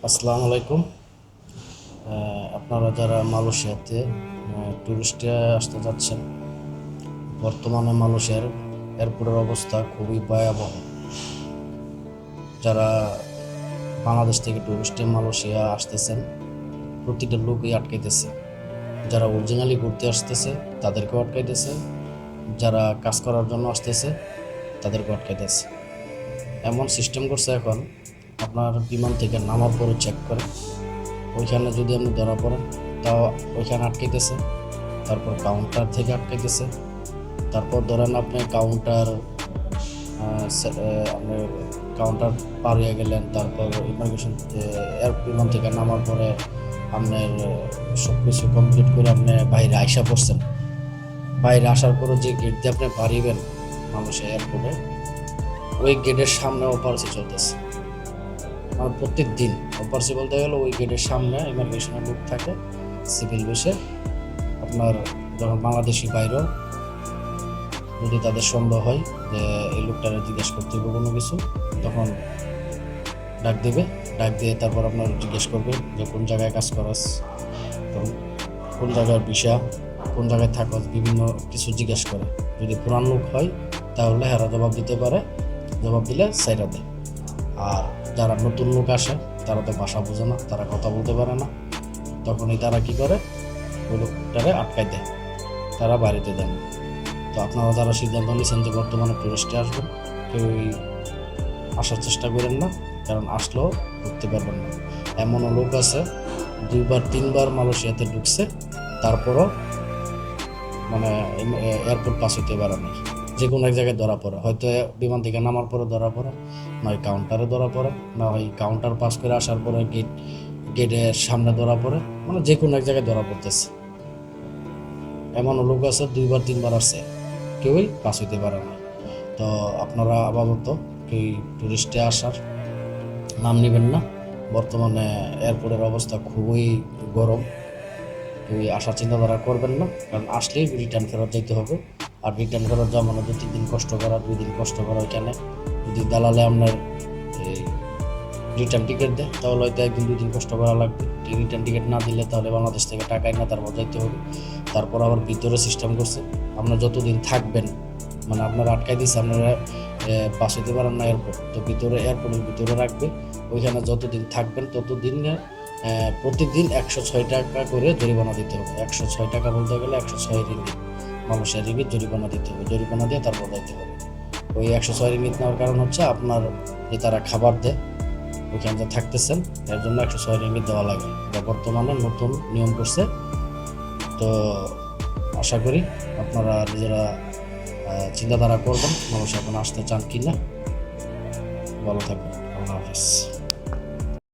আসসালামু আলাইকুম। আপনারা যারা মালয়েশিয়াতে ট্যুরিস্টে আসতে যাচ্ছেন, বর্তমানে মালয়েশিয়ার এয়ারপোর্টের অবস্থা খুবই ভয়াবহ। যারা বাংলাদেশ থেকে ট্যুরিস্টে মালয়েশিয়া আসতেছেন, প্রতিটা লোকই আটকাইতেছে। যারা অরিজিনালি ঘুরতে আসতেছে তাদেরকেও আটকাইতেছে, যারা কাজ করার জন্য আসতেছে তাদেরকেও আটকাইতেছে। এমন সিস্টেম করছে এখন, আপনার বিমান থেকে নামার পরে চেক করে, ওইখানে যদি আপনি ধরা পড়েন তাও ওইখানে আটকাইতেছে। তারপর কাউন্টার থেকে আটকাইতেছে। তারপর ধরেন আপনি আপনি কাউন্টার পার হয়ে গেলেন, তারপর ইমিগ্রেশন বিমান থেকে নামার পরে আপনার সব কিছু কমপ্লিট করে আপনি বাইরে আইসা পড়ছেন। বাইরে আসার পরে যে গেট দিয়ে আপনি পারিবেন মানুষের এয়ারপোর্টে, ওই গেটের সামনে অপারেশন চলতেছে। মানে প্রত্যেক দিন অপারেশন বলতে গেলে ওই গেটের সামনে ইমিগ্রেশনের লোক থাকে, সিভিল বেশে। আপনার যখন বাংলাদেশি বাইরেও যদি তাদের সন্দেহ হয় যে এই লোকটারে জিজ্ঞেস করতে হবে কোনো কিছু, তখন ডাক দেবে। ডাক দিয়ে তারপর আপনার জিজ্ঞেস করবে যে কোন জায়গায় কাজ করস, কোন জায়গার ভিসা, কোন জায়গায় থাকস, বিভিন্ন কিছু জিজ্ঞেস করে। যদি পুরান লোক হয় তাহলে হেরা জবাব দিতে পারে, জবাব দিলে সাইরা দেয়। আর যারা নতুন লোক আসে তারা তো ভাষা বোঝে না, তারা কথা বলতে পারে না, তখনই তারা কি করে, ওই লোকটারে আটকাই দেয়, তারা বাড়িতে দেন। তো আপনারা যারা সিদ্ধান্ত নিয়েছেন যে বর্তমানে টুরিস্টে আসবেন, কেউই আসার চেষ্টা করেন না, কারণ আসলেও ঢুকতে পারবেন না। এমনও লোক আছে 2-3 বার মালয়েশিয়াতে ঢুকছে, তারপরও মানে এয়ারপোর্ট পাস হইতে পারে না। যে কোনো এক জায়গায় ধরা পড়ে, হয়তো বিমান থেকে নামার পরে ধরা পড়ে, নয় কাউন্টারে ধরা পড়ে, না হয় কাউন্টার পাস করে আসার পরে গেটের সামনে ধরা পড়ে, মানে যে কোনো এক জায়গায় ধরা পড়তেছে। এমনও লোক আছে 2-3 বার আসছে, কেউই পাস হইতে পারে না। তো আপনারা আপাতত কেউ টুরিস্টে আসার নাম নেবেন না। বর্তমানে এয়ারপোর্টের অবস্থা খুবই গরম, কেউই আসার চিন্তাধারা করবেন না, কারণ আসলেই রিটার্ন ফেরত যেতে হবে। আর রিটার্ন ফেরত যাওয়া মানে 2-3 দিন কষ্ট করা, 2 দিন কষ্ট করা। ওইখানে যদি দালালে আপনার এই রিটার্ন টিকিট দেয় তাহলে হয়তো 1-2 দিন কষ্ট করা লাগবে। রিটার্ন টিকিট না দিলে তাহলে বাংলাদেশ থেকে টাকাই না, তারপর যাইতে হবে। তারপর আবার ভিতরে সিস্টেম করছে, আপনার যতদিন থাকবেন, মানে আপনারা আটকাই দিচ্ছে, আপনারা পাস হইতে পারেন না এয়ারপোর্ট, তো ভিতরে এয়ারপোর্টের ভিতরে রাখবে। ওইখানে যতদিন থাকবেন ততদিন প্রতিদিন 106 টাকা করে জরিমানা দিতে হবে। 106 টাকা বলতে গেলে 106 রিঙ্গিত, মালয়েশিয়ার রিঙ্গিত জরিমানা দিতে হবে। জরিমানা দিয়ে তারপর যাইতে হবে। ওই 106 রিঙ্গিত নেওয়ার কারণ হচ্ছে আপনার যে তারা খাবার দেয় ওইখানে যে থাকতেছেন, এর জন্য 106 রিঙ্গিত দেওয়া লাগে। এটা বর্তমানে নতুন নিয়ম করছে। তো আশা করি আপনারা নিজেরা চিন্তাধারা করবেন মানুষ এখন আসতে চান কিনা। ভালো থাকবেন। আল্লাহ হাফিজ।